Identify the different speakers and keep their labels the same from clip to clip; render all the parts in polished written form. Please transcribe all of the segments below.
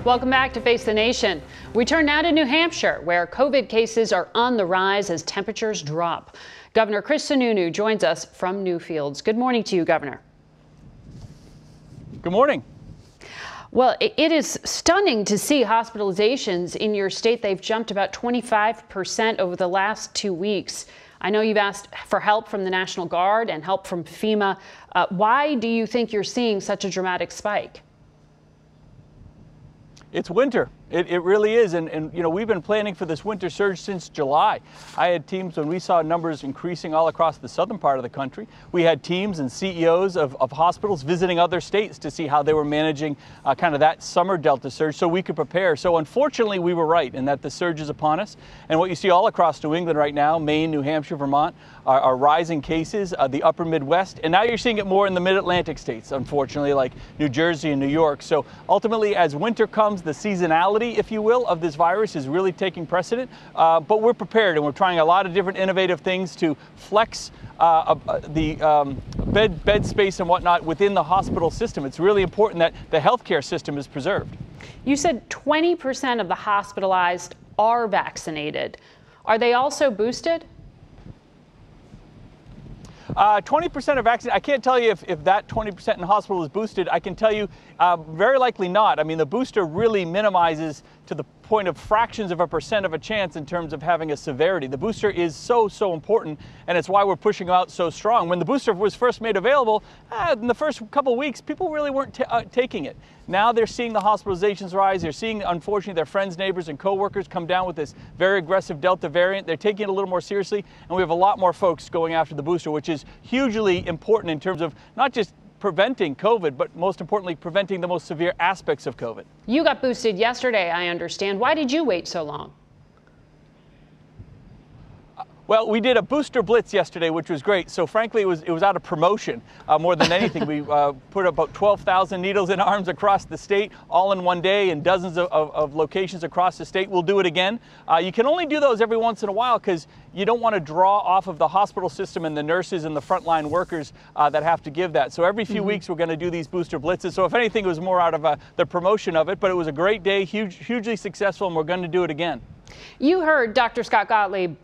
Speaker 1: Welcome back to Face the Nation. We turn now to New Hampshire, where COVID cases are on the rise as temperatures drop. Governor Sununu joins us from Newfields. Good morning to you, Governor.
Speaker 2: Good morning.
Speaker 1: Well, it is stunning to see hospitalizations in your state. They've jumped about 25% over the last 2 weeks. I know you've asked for help from the National Guard and help from FEMA. Why do you think you're seeing such a dramatic spike?
Speaker 2: It's winter. It really is. And you know, we've been planning for this winter surge since July. I had teams when we saw numbers increasing all across the southern part of the country. We had teams and CEOs of hospitals visiting other states to see how they were managing kind of that summer Delta surge so we could prepare. So unfortunately, we were right in that the surge is upon us. And what you see all across New England right now, Maine, New Hampshire, Vermont, are rising cases, the upper Midwest. And now you're seeing it more in the mid-Atlantic states, unfortunately, like New Jersey and New York. So ultimately, as winter comes, the seasonality, if you will, of this virus is really taking precedent. But we're prepared, and we're trying a lot of different innovative things to flex the bed space and whatnot within the hospital system. It's really important that the healthcare system is preserved.
Speaker 1: You said 20% of the hospitalized are vaccinated. Are they also boosted?
Speaker 2: 20% are vaccinated. I can't tell you if that 20% in the hospital is boosted. I can tell you very likely not. I mean, the booster really minimizes to the point of fractions of a percent of a chance in terms of having a severity. The booster is so important, and it's why we're pushing out so strong. When the booster was first made available, in the first couple of weeks, people really weren't taking it. Now they're seeing the hospitalizations rise. They're seeing, unfortunately, their friends, neighbors, and coworkers come down with this very aggressive Delta variant. They're taking it a little more seriously, and we have a lot more folks going after the booster, which is hugely important in terms of not just preventing COVID, but most importantly, preventing the most severe aspects of COVID.
Speaker 1: You got boosted yesterday, I understand. Why did you wait so long?
Speaker 2: Well, we did a booster blitz yesterday, which was great. So frankly, it was out of promotion more than anything. We put about 12,000 needles in arms across the state, all in one day, in dozens of locations across the state. We'll do it again. You can only do those every once in a while because you don't want to draw off of the hospital system and the nurses and the frontline workers that have to give that. So every few weeks, we're going to do these booster blitzes. So if anything, it was more out of the promotion of it, but it was a great day, hugely successful, and we're going to do it again.
Speaker 1: You heard Dr. Scott Gottlieb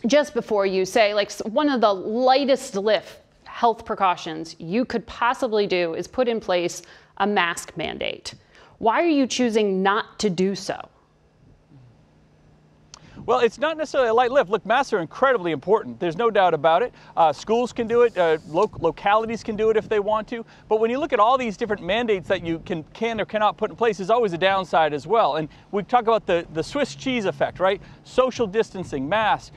Speaker 1: just before you say, like, one of the lightest lift health precautions you could possibly do is put in place a mask mandate. Why are you choosing not to do so?
Speaker 2: Well, it's not necessarily a light lift. Look, masks are incredibly important. There's no doubt about it. Schools can do it. Localities can do it if they want to. But when you look at all these different mandates that you can or cannot put in place, there's always a downside as well. And we talk about the Swiss cheese effect, right? Social distancing, masks.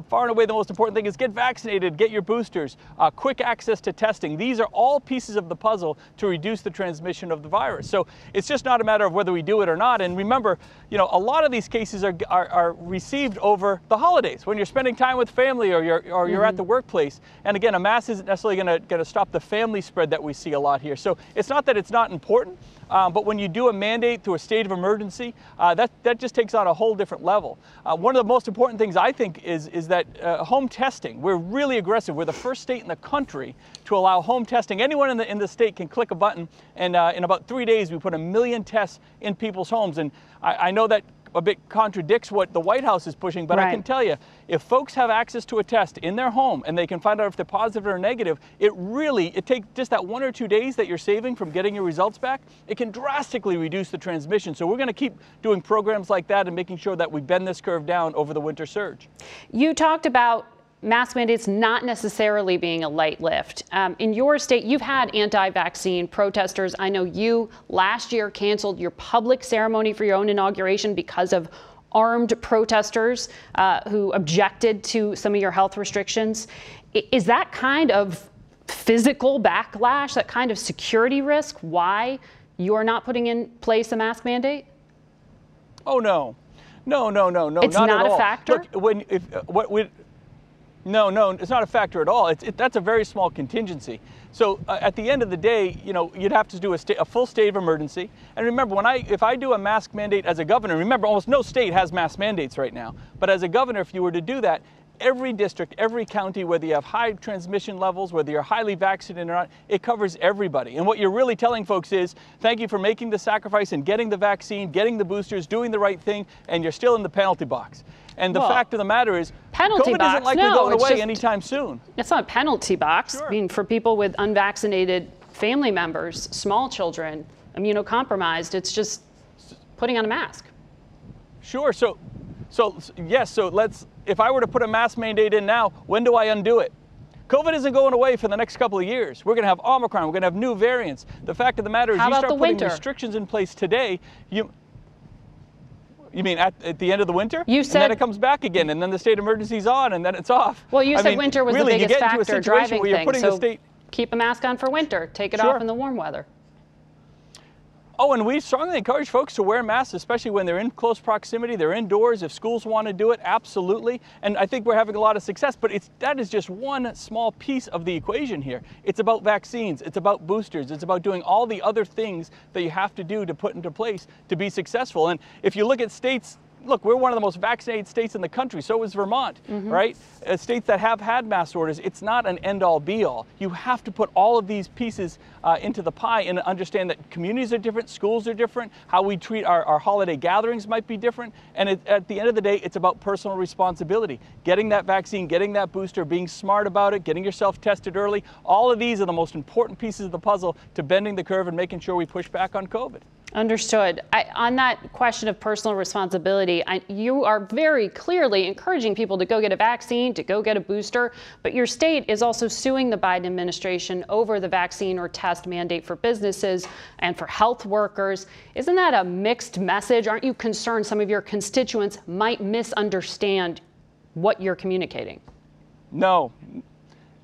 Speaker 2: Far and away the most important thing is get vaccinated, get your boosters, quick access to testing. These are all pieces of the puzzle to reduce the transmission of the virus. So it's just not a matter of whether we do it or not. And remember, you know, a lot of these cases are received over the holidays when you're spending time with family or you're at the workplace. And again, a mask isn't necessarily going to stop the family spread that we see a lot here. So it's not that it's not important, but when you do a mandate through a state of emergency, that just takes on a whole different level. One of the most important things I think is that home testing. We're really aggressive. We're the first state in the country to allow home testing. Anyone in the state can click a button, and in about 3 days we put 1 million tests in people's homes. And I know that a bit contradicts what the White House is pushing, but right. I can tell you, if folks have access to a test in their home and they can find out if they're positive or negative, it takes just that 1 or 2 days that you're saving from getting your results back, it can drastically reduce the transmission. So we're going to keep doing programs like that and making sure that we bend this curve down over the winter surge. You
Speaker 1: talked about mask mandates not necessarily being a light lift. In your state, you've had anti-vaccine protesters. I know you last year canceled your public ceremony for your own inauguration because of armed protesters who objected to some of your health restrictions. Is that kind of physical backlash, that kind of security risk, why you're not putting in place a mask mandate?
Speaker 2: Oh, no. No,
Speaker 1: it's not a factor?
Speaker 2: Look, No, it's not a factor at all. That's a very small contingency. So at the end of the day, you know, you'd have to do a full state of emergency. And remember, if I do a mask mandate as a governor, remember, almost no state has mask mandates right now. But as a governor, if you were to do that, every district, every county, whether you have high transmission levels, whether you're highly vaccinated or not, it covers everybody. And what you're really telling folks is, thank you for making the sacrifice and getting the vaccine, getting the boosters, doing the right thing, and you're still in the penalty box. And the fact of the matter is, COVID isn't likely going away anytime soon.
Speaker 1: It's not a penalty box.
Speaker 2: Sure.
Speaker 1: I mean, for people with unvaccinated family members, small children, immunocompromised, it's just putting on a mask.
Speaker 2: Sure. So let's, if I were to put a mask mandate in now, when do I undo it? COVID isn't going away for the next couple of years. We're going to have Omicron. We're going to have new variants. The fact of the matter is, you start putting restrictions in place today, you mean at the end of the winter?
Speaker 1: You said,
Speaker 2: and then it comes back again, and then the state emergency's on, and then it's off.
Speaker 1: Well, you said winter was
Speaker 2: really,
Speaker 1: the biggest factor driving things, so keep a mask on for winter. Take it off in the warm weather.
Speaker 2: Oh, and we strongly encourage folks to wear masks, especially when they're in close proximity, they're indoors. If schools want to do it, absolutely. And I think we're having a lot of success, but that is just one small piece of the equation here. It's about vaccines, it's about boosters, it's about doing all the other things that you have to do to put into place to be successful. And if you look at states, look, we're one of the most vaccinated states in the country. So is Vermont, right? States that have had mass orders, it's not an end-all, be-all. You have to put all of these pieces into the pie and understand that communities are different, schools are different, how we treat our holiday gatherings might be different. And at the end of the day, it's about personal responsibility. Getting that vaccine, getting that booster, being smart about it, getting yourself tested early. All of these are the most important pieces of the puzzle to bending the curve and making sure we push back on COVID.
Speaker 1: Understood. On that question of personal responsibility, you are very clearly encouraging people to go get a vaccine, to go get a booster, but your state is also suing the Biden administration over the vaccine or test mandate for businesses and for health workers. Isn't that a mixed message? Aren't you concerned some of your constituents might misunderstand what you're communicating?
Speaker 2: No,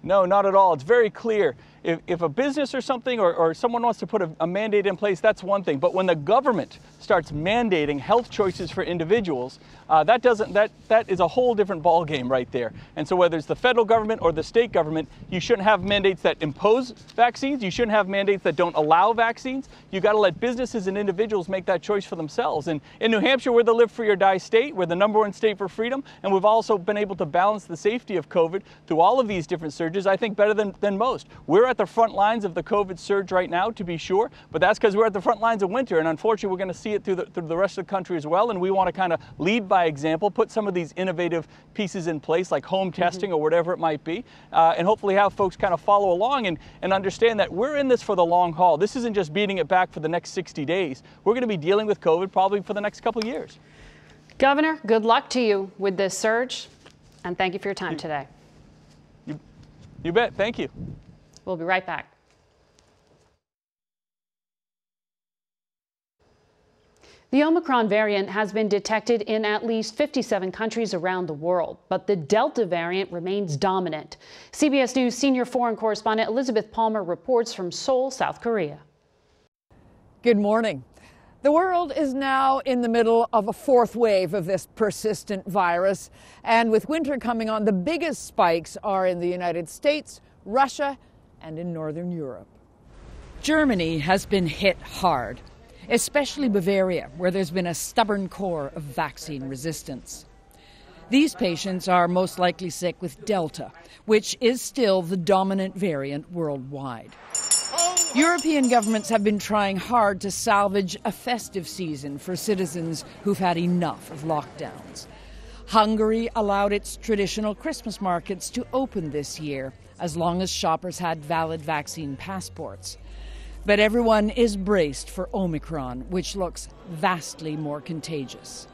Speaker 2: not at all. It's very clear. If a business or something or someone wants to put a mandate in place, that's one thing. But when the government starts mandating health choices for individuals, that is a whole different ballgame right there. And so whether it's the federal government or the state government, you shouldn't have mandates that impose vaccines. You shouldn't have mandates that don't allow vaccines. You got to let businesses and individuals make that choice for themselves. And in New Hampshire, we're the live free or die state. We're the #1 state for freedom. And we've also been able to balance the safety of COVID through all of these different surges, I think, better than most. We're at the front lines of the COVID surge right now, to be sure, but that's because we're at the front lines of winter, and unfortunately we're going to see it through the rest of the country as well, and we want to kind of lead by example, put some of these innovative pieces in place like home testing or whatever it might be, and hopefully have folks kind of follow along and understand that we're in this for the long haul. This isn't just beating it back for the next 60 days. We're going to be dealing with COVID probably for the next couple of years.
Speaker 1: Governor, good luck to you with this surge, and thank you for your time today.
Speaker 2: You bet. Thank you.
Speaker 1: We'll be right back. The Omicron variant has been detected in at least 57 countries around the world, but the Delta variant remains dominant. CBS News senior foreign correspondent Elizabeth Palmer reports from Seoul, South Korea.
Speaker 3: Good morning. The world is now in the middle of a fourth wave of this persistent virus, and with winter coming on, the biggest spikes are in the United States, Russia, and in Northern Europe. Germany has been hit hard, especially Bavaria, where there's been a stubborn core of vaccine resistance. These patients are most likely sick with Delta, which is still the dominant variant worldwide. European governments have been trying hard to salvage a festive season for citizens who've had enough of lockdowns. Hungary allowed its traditional Christmas markets to open this year, as long as shoppers had valid vaccine passports. But everyone is braced for Omicron, which looks vastly more contagious.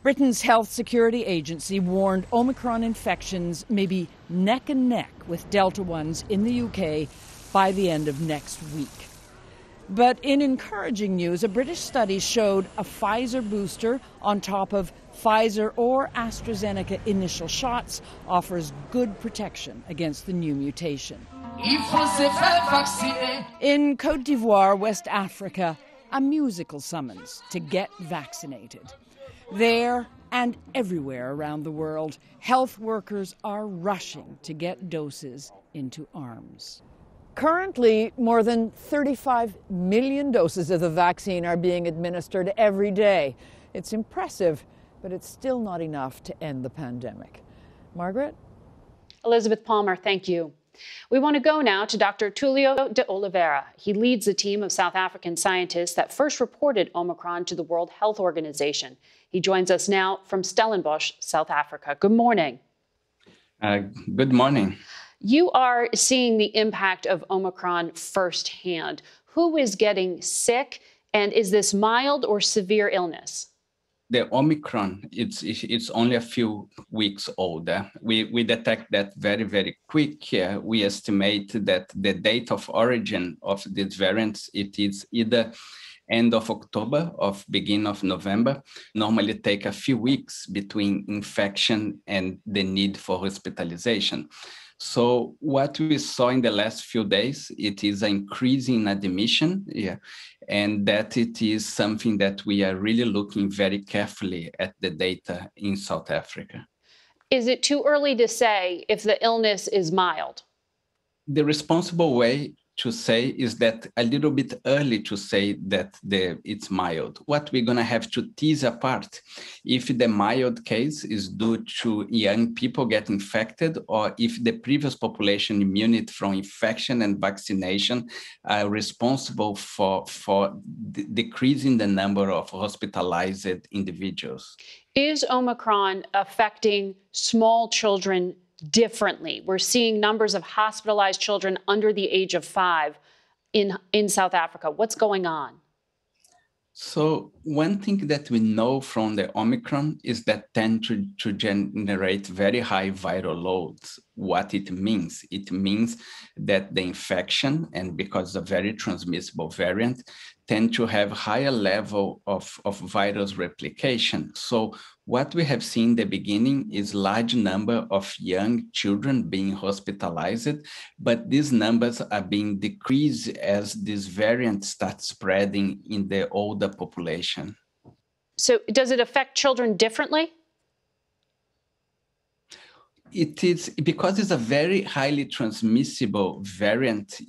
Speaker 3: Britain's Health Security Agency warned Omicron infections may be neck and neck with Delta ones in the UK by the end of next week. But in encouraging news, a British study showed a Pfizer booster on top of Pfizer or AstraZeneca initial shots offers good protection against the new mutation. In Côte d'Ivoire, West Africa, a musical summons to get vaccinated. There and everywhere around the world, health workers are rushing to get doses into arms. Currently, more than 35 million doses of the vaccine are being administered every day. It's impressive, but it's still not enough to end the pandemic. Margaret?
Speaker 1: Elizabeth Palmer, thank you. We want to go now to Dr. Tulio de Oliveira. He leads the team of South African scientists that first reported Omicron to the World Health Organization. He joins us now from Stellenbosch, South Africa. Good morning.
Speaker 4: Good morning.
Speaker 1: You are seeing the impact of Omicron firsthand. Who is getting sick, and is this mild or severe illness?
Speaker 4: The Omicron, it's only a few weeks older. We detect that very, very quick. We estimate that the date of origin of these variants, it is either end of October or beginning of November. Normally take a few weeks between infection and the need for hospitalization. So what we saw in the last few days, it is an increase in admission, and that it is something that we are really looking very carefully at the data in South Africa.
Speaker 1: Is it too early to say if the illness is mild?
Speaker 4: The responsible way to say is that a little bit early to say that it's mild. What we're going to have to tease apart, if the mild case is due to young people get infected, or if the previous population immunity from infection and vaccination are responsible for decreasing the number of hospitalized individuals.
Speaker 1: Is Omicron affecting small children differently? We're seeing numbers of hospitalized children under the age of 5 in South Africa. What's going on?
Speaker 4: So one thing that we know from the Omicron is that tend to generate very high viral loads. What it means that the infection, and because it's a very transmissible variant, tend to have higher level of virus replication. So what we have seen in the beginning is large number of young children being hospitalized, but these numbers are being decreased as this variant starts spreading in the older population.
Speaker 1: So does it affect children differently?
Speaker 4: It is because it's a very highly transmissible variant.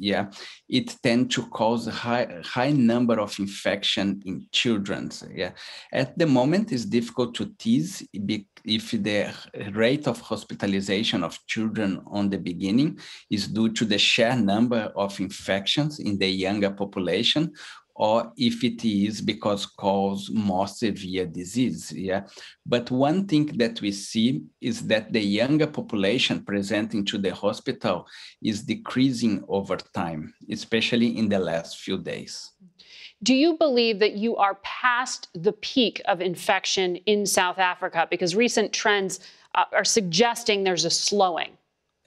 Speaker 4: It tends to cause a high number of infection in children. At the moment, it's difficult to tease if the rate of hospitalization of children on the beginning is due to the sheer number of infections in the younger population, or if it is because cause more severe disease. But one thing that we see is that the younger population presenting to the hospital is decreasing over time, especially in the last few days.
Speaker 1: Do you believe that you are past the peak of infection in South Africa? Because recent trends are suggesting there's a slowing.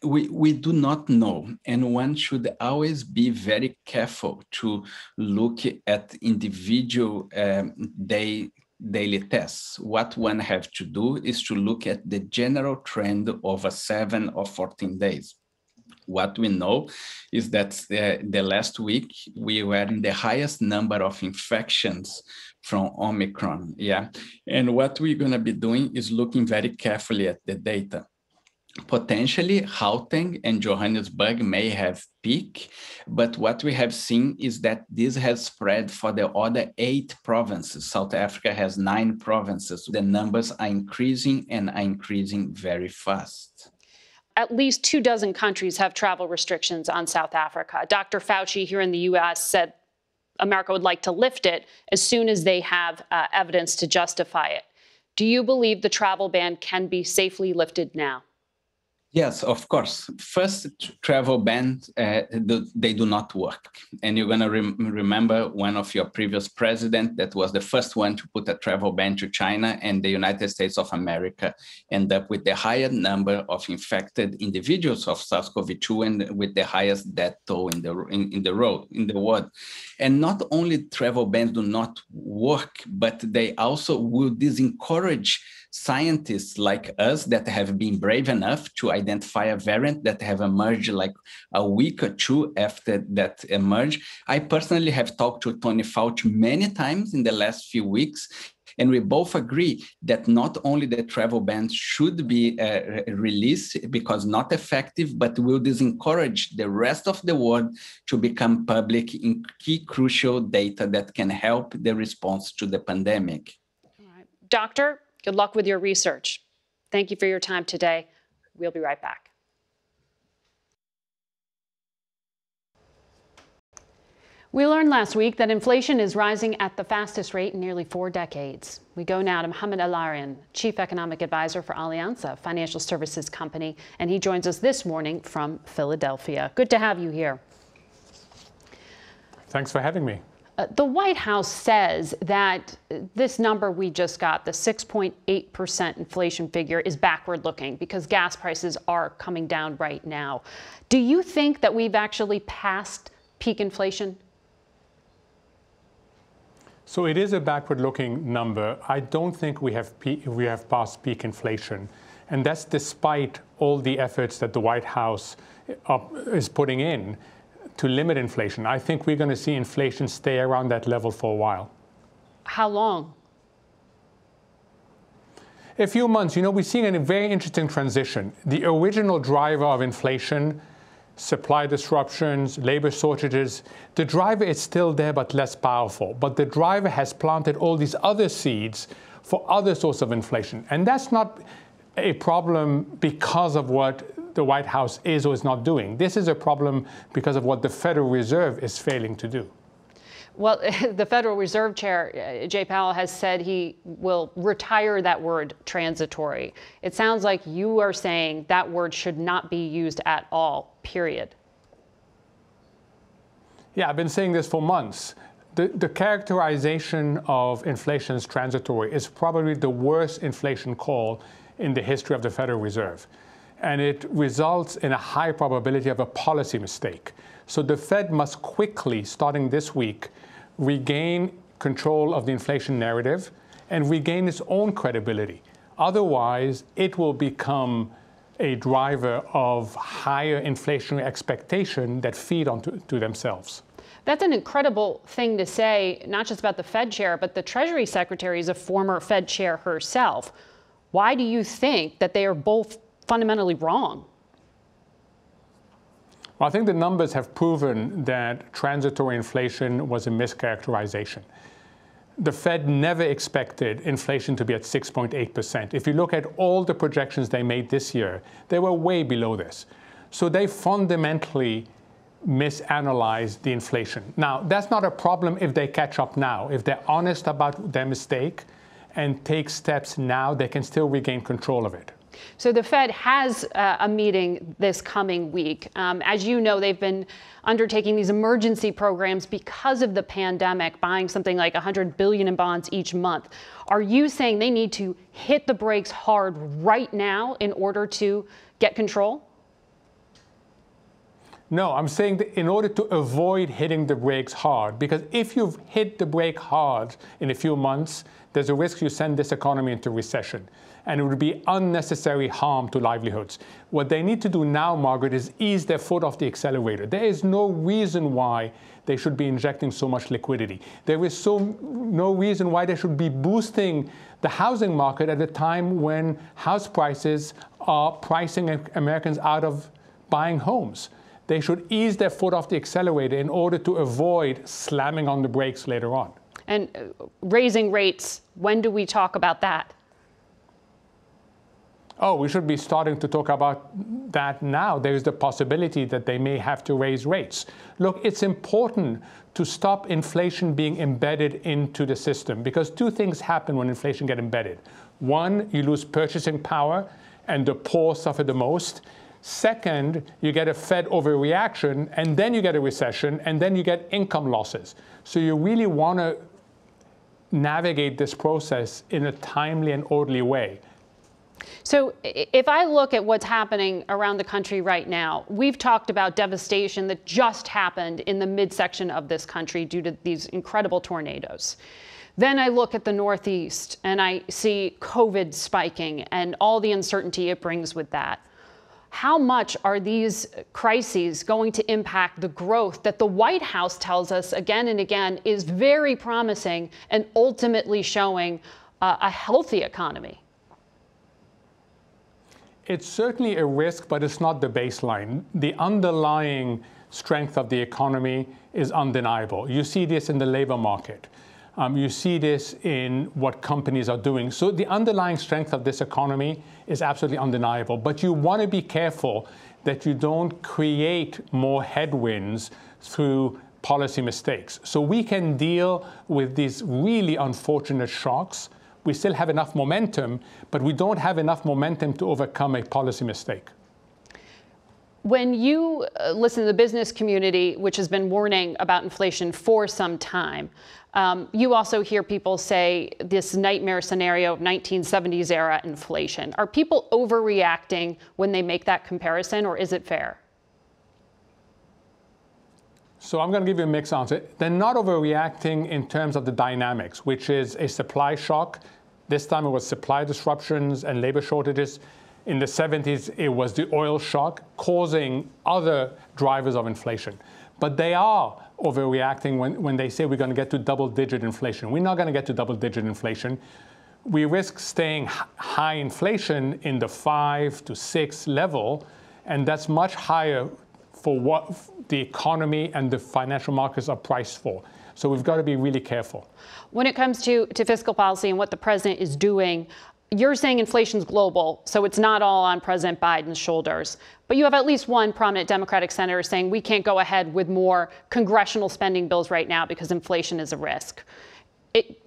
Speaker 4: We do not know, and one should always be very careful to look at individual daily tests. What one have to do is to look at the general trend over 7 or 14 days. What we know is that the last week we were in the highest number of infections from Omicron. And what we're going to be doing is looking very carefully at the data. Potentially, Gauteng and Johannesburg may have peak, but what we have seen is that this has spread for the other 8 provinces. South Africa has 9 provinces. The numbers are increasing and are increasing very fast.
Speaker 1: At least 24 countries have travel restrictions on South Africa. Dr. Fauci here in the U.S. said America would like to lift it as soon as they have evidence to justify it. Do you believe the travel ban can be safely lifted now?
Speaker 4: Yes, of course. First, travel bans, they do not work. And you're going to remember one of your previous presidents that was the first one to put a travel ban to China, and the United States of America end up with the higher number of infected individuals of SARS-CoV-2 and with the highest death toll in the world. And not only travel bans do not work, but they also will discourage scientists like us that have been brave enough to identify a variant that have emerged like a week or 2 after that emerged. I personally have talked to Tony Fauci many times in the last few weeks, and we both agree that not only the travel bans should be released because not effective, but will discourage the rest of the world to become public in key crucial data that can help the response to the pandemic.
Speaker 1: All right. Doctor, good luck with your research. Thank you for your time today. We'll be right back. We learned last week that inflation is rising at the fastest rate in nearly 4 decades. We go now to Mohamed El-Erian, Chief Economic Advisor for Allianz, a financial services company, and he joins us this morning from Philadelphia. Good to have you here.
Speaker 5: Thanks for having me.
Speaker 1: The White House says that this number we just got, the 6.8% inflation figure, is backward looking because gas prices are coming down right now. Do you think that we've actually passed peak inflation?
Speaker 5: So it is a backward-looking number. I don't think we have passed peak inflation, and that's despite all the efforts that the White House is putting in to limit inflation. I think we're going to see inflation stay around that level for a while.
Speaker 1: How long?
Speaker 5: A few months. You know, we're seeing a very interesting transition. The original driver of inflation, supply disruptions, labor shortages, the driver is still there but less powerful. But the driver has planted all these other seeds for other sorts of inflation. And that's not a problem because of what the White House is or is not doing. This is a problem because of what the Federal Reserve is failing to do.
Speaker 1: Well, the Federal Reserve Chair, Jay Powell, has said he will retire that word transitory. It sounds like you are saying that word should not be used at all, period.
Speaker 5: Yeah, I've been saying this for months. The characterization of inflation as transitory is probably the worst inflation call in the history of the Federal Reserve. And it results in a high probability of a policy mistake. So the Fed must quickly, starting this week, regain control of the inflation narrative and regain its own credibility. Otherwise, it will become a driver of higher inflationary expectation that feed onto themselves.
Speaker 1: That's an incredible thing to say, not just about the Fed chair, but the Treasury Secretary is a former Fed chair herself. Why do you think that they are both fundamentally wrong?
Speaker 5: Well, I think the numbers have proven that transitory inflation was a mischaracterization. The Fed never expected inflation to be at 6.8%. If you look at all the projections they made this year, they were way below this. So they fundamentally misanalyzed the inflation. Now, that's not a problem if they catch up now. If they're honest about their mistake and take steps now, they can still regain control of it.
Speaker 1: So the Fed has a meeting this coming week. As you know, they've been undertaking these emergency programs because of the pandemic, buying something like $100 billion in bonds each month. Are you saying they need to hit the brakes hard right now in order to get control?
Speaker 5: No, I'm saying that in order to avoid hitting the brakes hard, because if you've hit the brake hard in a few months, there's a risk you send this economy into recession. And it would be unnecessary harm to livelihoods. What they need to do now, Margaret, is ease their foot off the accelerator. There is no reason why they should be injecting so much liquidity. There is no reason why they should be boosting the housing market at a time when house prices are pricing Americans out of buying homes. They should ease their foot off the accelerator in order to avoid slamming on the brakes later on.
Speaker 1: And raising rates, when do we talk about that?
Speaker 5: Oh, we should be starting to talk about that now. There is the possibility that they may have to raise rates. Look, it's important to stop inflation being embedded into the system because two things happen when inflation gets embedded. One, you lose purchasing power and the poor suffer the most. Second, you get a Fed overreaction and then you get a recession and then you get income losses. So you really want to navigate this process in a timely and orderly way.
Speaker 1: So if I look at what's happening around the country right now, we've talked about devastation that just happened in the midsection of this country due to these incredible tornadoes. Then I look at the Northeast and I see COVID spiking and all the uncertainty it brings with that. How much are these crises going to impact the growth that the White House tells us again and again is very promising and ultimately showing a healthy economy?
Speaker 5: It's certainly a risk, but it's not the baseline. The underlying strength of the economy is undeniable. You see this in the labor market. You see this in what companies are doing. So the underlying strength of this economy is absolutely undeniable. But you want to be careful that you don't create more headwinds through policy mistakes. So we can deal with these really unfortunate shocks. We still have enough momentum, but we don't have enough momentum to overcome a policy mistake.
Speaker 1: When you listen to the business community, which has been warning about inflation for some time, you also hear people say this nightmare scenario of 1970s era inflation. Are people overreacting when they make that comparison, or is it fair?
Speaker 5: So I'm going to give you a mixed answer. They're not overreacting in terms of the dynamics, which is a supply shock. This time it was supply disruptions and labor shortages. In the 70s, it was the oil shock causing other drivers of inflation. But they are overreacting when they say we're going to get to double-digit inflation. We're not going to get to double-digit inflation. We risk staying high inflation in the 5 to 6 level, and that's much higher for what the economy and the financial markets are priced for. So we've got to be really careful.
Speaker 1: When it comes to fiscal policy and what the president is doing, you're saying inflation's global, so it's not all on President Biden's shoulders. But you have at least one prominent Democratic senator saying we can't go ahead with more congressional spending bills right now because inflation is a risk.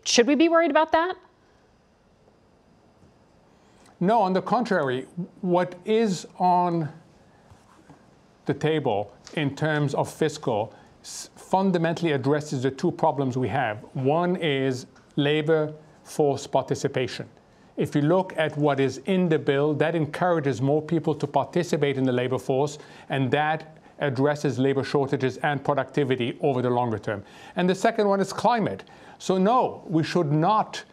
Speaker 1: Should we be worried about that?
Speaker 5: No, on the contrary. What is on the table in terms of fiscal fundamentally addresses the two problems we have. One is labor force participation. If you look at what is in the bill, that encourages more people to participate in the labor force, and that addresses labor shortages and productivity over the longer term. And the second one is climate. So no, we should not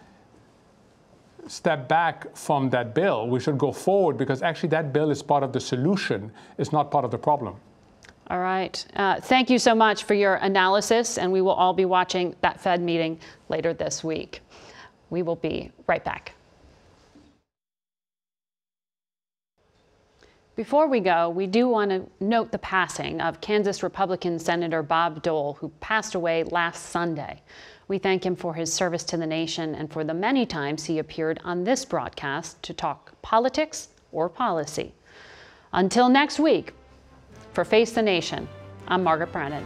Speaker 5: step back from that bill. We should go forward because actually that bill is part of the solution, it's not part of the problem.
Speaker 1: All right. Thank you so much for your analysis, and we will all be watching that Fed meeting later this week. We will be right back. Before we go, we do want to note the passing of Kansas Republican Senator Bob Dole, who passed away last Sunday. We thank him for his service to the nation and for the many times he appeared on this broadcast to talk politics or policy. Until next week, for Face the Nation, I'm Margaret Brennan.